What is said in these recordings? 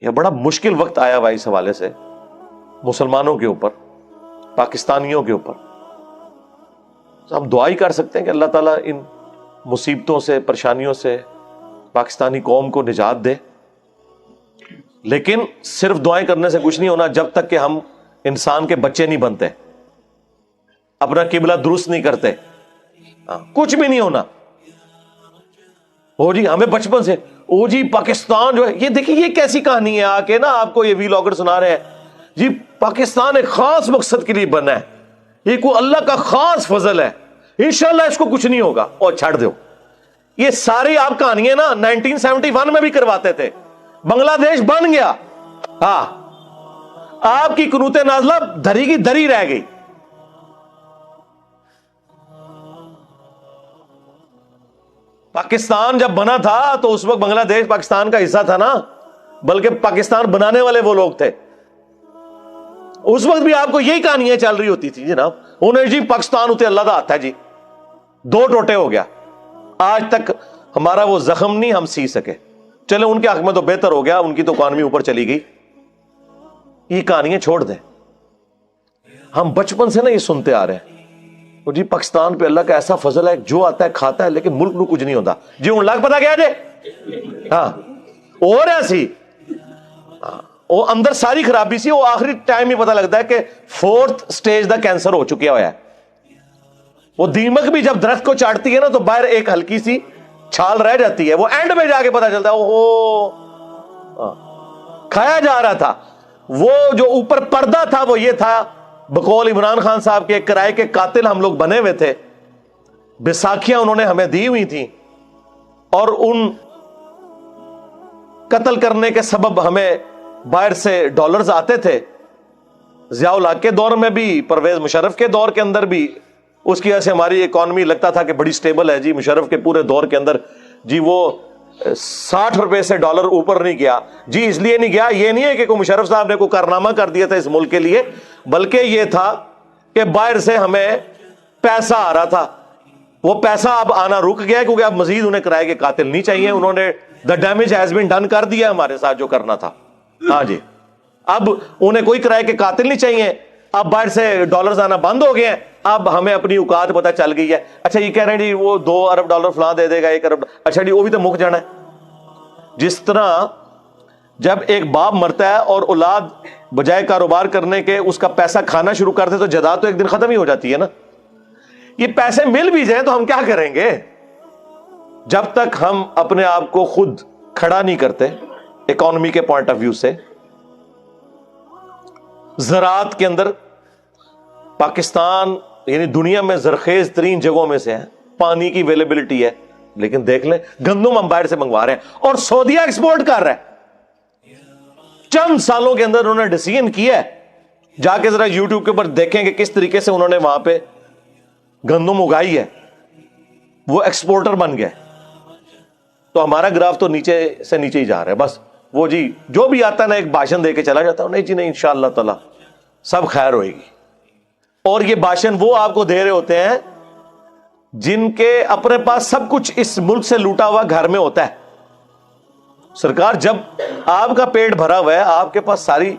یہ بڑا مشکل وقت آیا ہوا اس حوالے سے مسلمانوں کے اوپر، پاکستانیوں کے اوپر. ہم دعا ہی کر سکتے ہیں کہ اللہ تعالیٰ ان مصیبتوں سے، پریشانیوں سے پاکستانی قوم کو نجات دے. لیکن صرف دعائیں کرنے سے کچھ نہیں ہونا جب تک کہ ہم انسان کے بچے نہیں بنتے، اپنا قبلہ درست نہیں کرتے، کچھ بھی نہیں ہونا. او جی ہمیں بچپن سے او جی پاکستان جو ہے، یہ دیکھیں یہ کیسی کہانی ہے، آ کے نا آپ کو یہ ویلاگر سنا رہے ہیں جی پاکستان ایک خاص مقصد کے لیے بنا ہے، یہ کوئی اللہ کا خاص فضل ہے، انشاءاللہ اس کو کچھ نہیں ہوگا، اور چھڑ دو. یہ ساری آپ کہانیاں نا 1971 میں بھی کرواتے تھے. بنگلہ دیش بن گیا، ہاں آپ کی قنوت نازلہ دھری کی دھری رہ گئی. پاکستان جب بنا تھا تو اس وقت بنگلہ دیش پاکستان کا حصہ تھا نا، بلکہ پاکستان بنانے والے وہ لوگ تھے. اس وقت بھی آپ کو یہی کہانیاں چل رہی ہوتی تھی جناب، انہیں جی پاکستان ہوتے اللہ کا ہاتھ ہے جی، دو ٹوٹے ہو گیا. آج تک ہمارا وہ زخم نہیں ہم سی سکے. چلے ان کے حق میں تو بہتر ہو گیا، ان کی تو اکانومی اوپر چلی گئی. یہ کہانیاں چھوڑ دیں. ہم بچپن سے نا یہ سنتے آ رہے ہیں اور جی پاکستان پہ اللہ کا ایسا فضل ہے، جو آتا ہے کھاتا ہے لیکن ملک نو کچھ نہیں ہوتا جی. ان لاکھ پتا کیا جی، ہاں اور ایسی وہ اندر ساری خرابی سی، وہ آخری ٹائم ہی پتا لگتا ہے کہ 4th سٹیج دا کینسر ہو چکیا ہوا ہے. وہ دیمک بھی جب درخت کو چاٹتی ہے نا تو باہر ایک ہلکی سی چھال رہ جاتی ہے، وہ اینڈ میں جا کے پتا چلتا ہے اوہو کھایا جا رہا تھا. وہ جو اوپر پردہ تھا وہ یہ تھا، بقول عمران خان صاحب کے کرائے کے قاتل ہم لوگ بنے ہوئے تھے، بیساکھیاں انہوں نے ہمیں دی ہوئی تھیں، اور ان قتل کرنے کے سبب ہمیں باہر سے ڈالرز آتے تھے. ضیاء الحق کے دور میں بھی، پرویز مشرف کے دور کے اندر بھی، اس کی وجہ سے ہماری اکانومی لگتا تھا کہ بڑی سٹیبل ہے جی. مشرف کے پورے دور کے اندر جی وہ 60 روپے سے ڈالر اوپر نہیں گیا جی. اس لیے نہیں گیا، یہ نہیں ہے کہ کوئی مشرف صاحب نے کوئی کارنامہ کر دیا تھا اس ملک کے لیے، بلکہ یہ تھا کہ باہر سے ہمیں پیسہ آ رہا تھا. وہ پیسہ اب آنا رک گیا کیونکہ اب مزید انہیں کرائے کے قاتل نہیں چاہیے. انہوں نے the damage has been done کر دیا ہمارے ساتھ جو کرنا تھا. ہاں جی اب انہیں کوئی کرائے کے قاتل نہیں چاہیے. اب باہر سے ڈالرز آنا بند ہو گئے ہیں. اب ہمیں اپنی اوقات پتہ چل گئی ہے. اچھا یہ کہہ رہے ہیں جی وہ 2 ارب ڈالر فلاں دے دے گا، 1 ارب، اچھا جی وہ بھی تو مک جانا ہے. جس طرح جب ایک باپ مرتا ہے اور اولاد بجائے کاروبار کرنے کے اس کا پیسہ کھانا شروع کر دے تو جائیداد تو ایک دن ختم ہی ہو جاتی ہے نا. یہ پیسے مل بھی جائیں تو ہم کیا کریں گے جب تک ہم اپنے آپ کو خود کھڑا نہیں کرتے اکانومی کے پوائنٹ آف ویو سے. زراعت کے اندر پاکستان یعنی دنیا میں زرخیز ترین جگہوں میں سے ہے، پانی کی اویلیبلٹی ہے، لیکن دیکھ لیں گندم ہم باہر سے منگوا رہے ہیں اور سعودیہ ایکسپورٹ کر رہا ہے. چند سالوں کے اندر انہوں نے ڈیسیژن کیا ہے، جا کے ذرا یوٹیوب کے اوپر دیکھیں کہ کس طریقے سے انہوں نے وہاں پہ گندم اگائی ہے، وہ ایکسپورٹر بن گئے. تو ہمارا گراف تو نیچے سے نیچے ہی جا رہا ہے. بس وہ جی جو بھی آتا ہے نا ایک بھاشن دے کے چلا جاتا ہے، نہیں جی نہیں انشاءاللہ تعالی سب خیر ہوئے گی. اور یہ بھاشن وہ آپ کو دے رہے ہوتے ہیں جن کے اپنے پاس سب کچھ اس ملک سے لوٹا ہوا گھر میں ہوتا ہے. سرکار جب آپ کا پیٹ بھرا ہوا ہے، آپ کے پاس ساری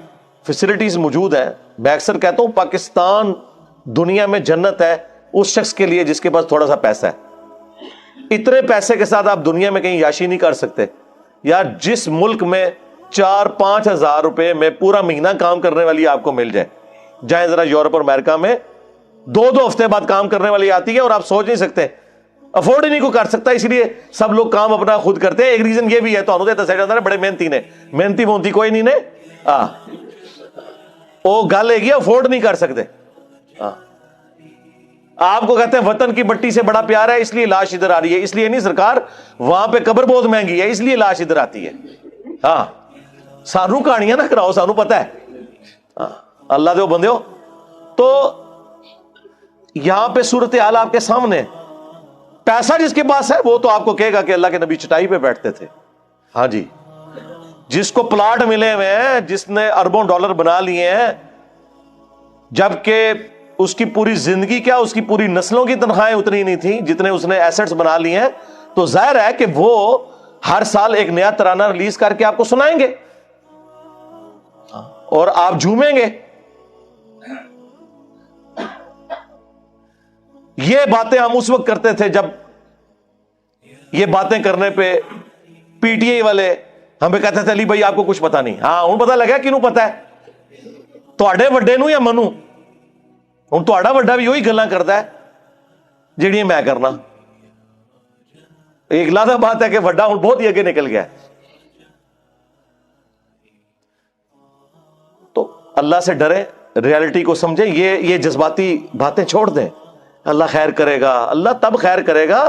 فیسلٹیز موجود ہیں. میں اکثر کہتا ہوں پاکستان دنیا میں جنت ہے اس شخص کے لیے جس کے پاس تھوڑا سا پیسہ ہے. اتنے پیسے کے ساتھ آپ دنیا میں کہیں یاشی نہیں کر سکتے. یار جس ملک میں 4-5 ہزار روپے میں پورا مہینہ کام کرنے والی آپ کو مل جائے، جائیں ذرا یورپ اور امریکہ میں 2 ہفتے بعد کام کرنے والی آتی ہے اور آپ سوچ نہیں سکتے، افورڈ ہی نہیں کو کر سکتا. اس لیے سب لوگ کام اپنا خود کرتے ہیں. ایک ریزن یہ بھی ہے تو دسیا جاتا ہے بڑے محنتی نے، محنتی مونتی کوئی نہیں نے وہ گل ہے افورڈ نہیں کر سکتے. آپ کو کہتے ہیں وطن کی مٹی سے بڑا پیار ہے اس لیے لاش ادھر آ رہی ہے. اس لیے نہیں سرکار، وہاں پہ قبر بہت مہنگی ہے اس لیے لاش ادھر آتی ہے. ہاں سانو کہانیاں نہ کراؤ، سانو پتہ ہے اللہ دے بندے ہو. تو یہاں پہ صورتحال آپ کے سامنے، پیسہ جس کے پاس ہے وہ تو آپ کو کہے گا کہ اللہ کے نبی چٹائی پہ بیٹھتے تھے. ہاں جی جس کو پلاٹ ملے ہوئے ہیں، جس نے اربوں ڈالر بنا لیے ہیں، جبکہ اس کی پوری زندگی کیا اس کی پوری نسلوں کی تنخواہیں اتنی نہیں تھیں جتنے اس نے ایسٹس بنا لیے ہیں، تو ظاہر ہے کہ وہ ہر سال ایک نیا ترانہ ریلیز کر کے آپ کو سنائیں گے. اور آپ جھومیں گے. یہ باتیں ہم اس وقت کرتے تھے جب یہ باتیں کرنے پہ پی ٹی آئی والے ہمیں کہتے تھے علی بھائی آپ کو کچھ پتا نہیں. ہاں ہوں پتا لگا کینوں پتا ہے تواڈے وڈے نو یا منو. ہوں تواڈا وڈا بھی وہی گلاں کرتا ہے جہڑیاں میں کرنا. ایک لادہ بات ہے کہ وڈا ہوں بہت ہی اگے نکل گیا. تو اللہ سے ڈرے, ریالٹی کو سمجھیں. یہ جذباتی باتیں چھوڑ دیں. اللہ خیر کرے گا, اللہ تب خیر کرے گا.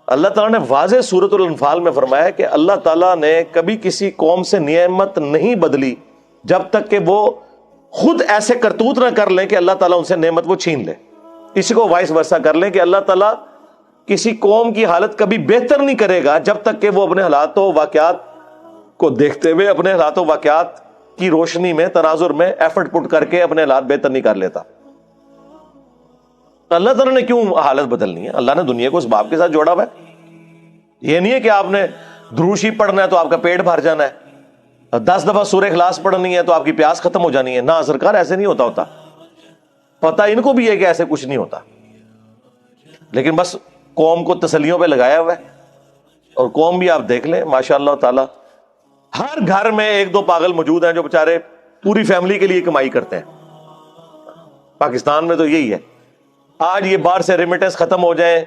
اللہ تعالیٰ نے واضح سورۃ الانفال میں فرمایا کہ اللہ تعالیٰ نے کبھی کسی قوم سے نعمت نہیں بدلی جب تک کہ وہ خود ایسے کرتوت نہ کر لیں کہ اللہ تعالیٰ ان سے نعمت وہ چھین لے. اسی کو وائس ورسا کر لیں کہ اللہ تعالیٰ کسی قوم کی حالت کبھی بہتر نہیں کرے گا جب تک کہ وہ اپنے حالات و واقعات کو دیکھتے ہوئے, اپنے حالات و واقعات کی روشنی میں, تناظر میں ایفرٹ پٹ کر کے اپنے حالات بہتر نہیں کر لیتا. اللہ تعالیٰ نے کیوں حالت بدلنی ہے؟ اللہ نے دنیا کو اس باپ کے ساتھ جوڑا ہوا ہے. یہ نہیں ہے کہ آپ نے دروشی پڑھنا ہے تو آپ کا پیٹ بھر جانا ہے, 10 دفعہ سورہ اخلاص پڑھنی ہے تو آپ کی پیاس ختم ہو جانی ہے. نہ سرکار, ایسے نہیں ہوتا. پتہ ان کو بھی ہے کہ ایسے کچھ نہیں ہوتا, لیکن بس قوم کو تسلیوں پہ لگایا ہوا ہے. اور قوم بھی آپ دیکھ لیں ماشاء اللہ تعالی, ہر گھر میں 1-2 پاگل موجود ہیں جو بیچارے پوری فیملی کے لیے کمائی کرتے ہیں. پاکستان میں تو یہی ہے. آج یہ باہر سے ریمیٹنس ختم ہو جائے,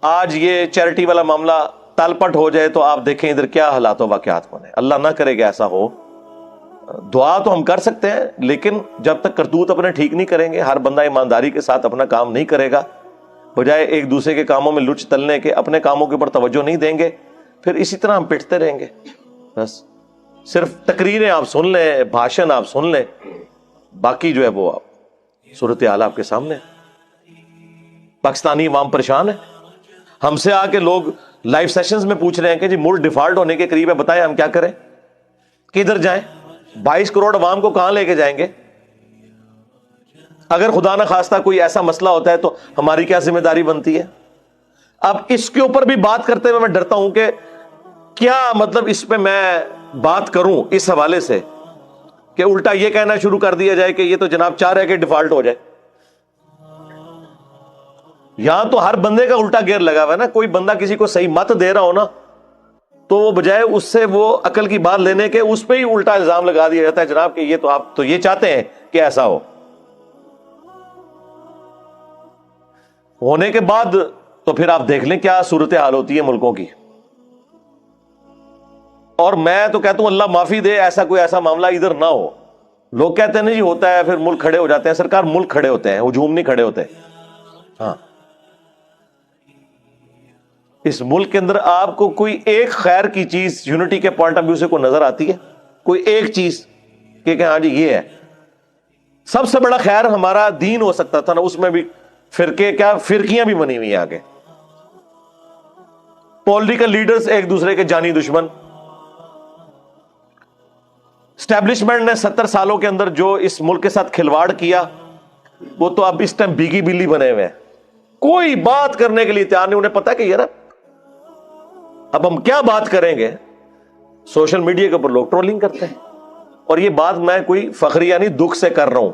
آج یہ چیریٹی والا معاملہ تال پٹ ہو جائے, تو آپ دیکھیں ادھر کیا حالات و واقعات بنے. اللہ نہ کرے کہ ایسا ہو. دعا تو ہم کر سکتے ہیں, لیکن جب تک کرتوت اپنے ٹھیک نہیں کریں گے, ہر بندہ ایمانداری کے ساتھ اپنا کام نہیں کرے گا, بجائے ایک دوسرے کے کاموں میں لچ تلنے کے اپنے کاموں کے اوپر توجہ نہیں دیں گے, پھر اسی طرح ہم پٹتے رہیں گے. بس صرف تقریریں آپ سن لیں, بھاشن آپ سن لیں, باقی جو ہے وہ صورتحال آپ کے سامنے. پاکستانی عوام پریشان ہے. ہم سے آ کے لوگ لائیو سیشنز میں پوچھ رہے ہیں کہ جی ملک ڈیفالٹ ہونے کے قریب ہے, بتائیں ہم کیا کریں, کدھر جائیں, 22 کروڑ عوام کو کہاں لے کے جائیں گے. اگر خدا نہ خواستہ کوئی ایسا مسئلہ ہوتا ہے تو ہماری کیا ذمہ داری بنتی ہے. اب اس کے اوپر بھی بات کرتے ہوئے میں ڈرتا ہوں کہ کیا مطلب اس پہ میں بات کروں اس حوالے سے کہ الٹا یہ کہنا شروع کر دیا جائے کہ یہ تو جناب چاہ رہے کہ ڈیفالٹ ہو جائے. یہاں تو ہر بندے کا الٹا گیئر لگا ہوا ہے نا. کوئی بندہ کسی کو صحیح مت دے رہا ہو نا, تو وہ بجائے اس سے وہ عقل کی بات لینے کے اس پہ ہی الٹا الزام لگا دیا جاتا ہے جناب کہ یہ تو آپ تو یہ چاہتے ہیں کہ ایسا ہو. ہونے کے بعد تو پھر آپ دیکھ لیں کیا صورتحال ہوتی ہے ملکوں کی. اور میں تو کہتا ہوں اللہ معافی دے ایسا کوئی ایسا معاملہ ادھر نہ ہو. لوگ کہتے ہیں نہیں جی ہوتا ہے, پھر ملک کھڑے ہو جاتے ہیں. سرکار ملک کھڑے ہوتے ہیں, ہجوم نہیں کھڑے ہوتے. ہاں, اس ملک کے اندر آپ کو کوئی ایک خیر کی چیز یونٹی کے پوائنٹ آف ویو سے کوئی نظر آتی ہے؟ کوئی ایک چیز کہ ہاں جی یہ ہے. سب سے بڑا خیر ہمارا دین ہو سکتا تھا نا, اس میں بھی فرقے کیا فرقیاں بھی بنی ہوئی ہیں آگے. پولیٹیکل لیڈرز ایک دوسرے کے جانی دشمن. اسٹیبلشمنٹ نے 70 سالوں کے اندر جو اس ملک کے ساتھ کھلواڑ کیا, وہ تو اب اس ٹائم بیگی بلی بنے ہوئے ہیں. کوئی بات کرنے کے لیے تیار نہیں. انہیں پتا ہے کہ یار اب ہم کیا بات کریں گے. سوشل میڈیا کے اوپر لوگ ٹرولنگ کرتے ہیں. اور یہ بات میں کوئی فخری یعنی دکھ سے کر رہا ہوں.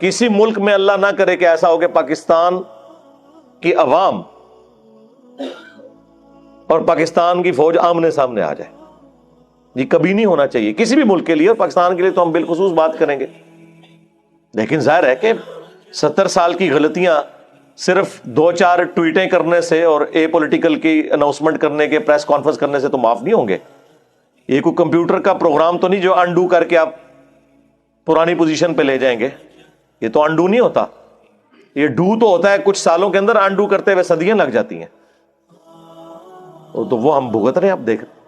کسی ملک میں اللہ نہ کرے کہ ایسا ہو کہ پاکستان کی عوام اور پاکستان کی فوج آمنے سامنے آ جائے. یہ کبھی نہیں ہونا چاہیے کسی بھی ملک کے لیے, اور پاکستان کے لیے تو ہم بالخصوص بات کریں گے. لیکن ظاہر ہے کہ 70 سال کی غلطیاں صرف 2-4 ٹویٹیں کرنے سے اور اے پولیٹیکل کی اناؤنسمنٹ کرنے کے, پریس کانفرنس کرنے سے تو معاف نہیں ہوں گے. یہ کوئی کمپیوٹر کا پروگرام تو نہیں جو انڈو کر کے آپ پرانی پوزیشن پہ لے جائیں گے. یہ تو انڈو نہیں ہوتا, یہ ڈو تو ہوتا ہے. کچھ سالوں کے اندر انڈو کرتے ہوئے صدیاں لگ جاتی ہیں, تو وہ ہم بھگت رہے ہیں. آپ دیکھ رہے ہیں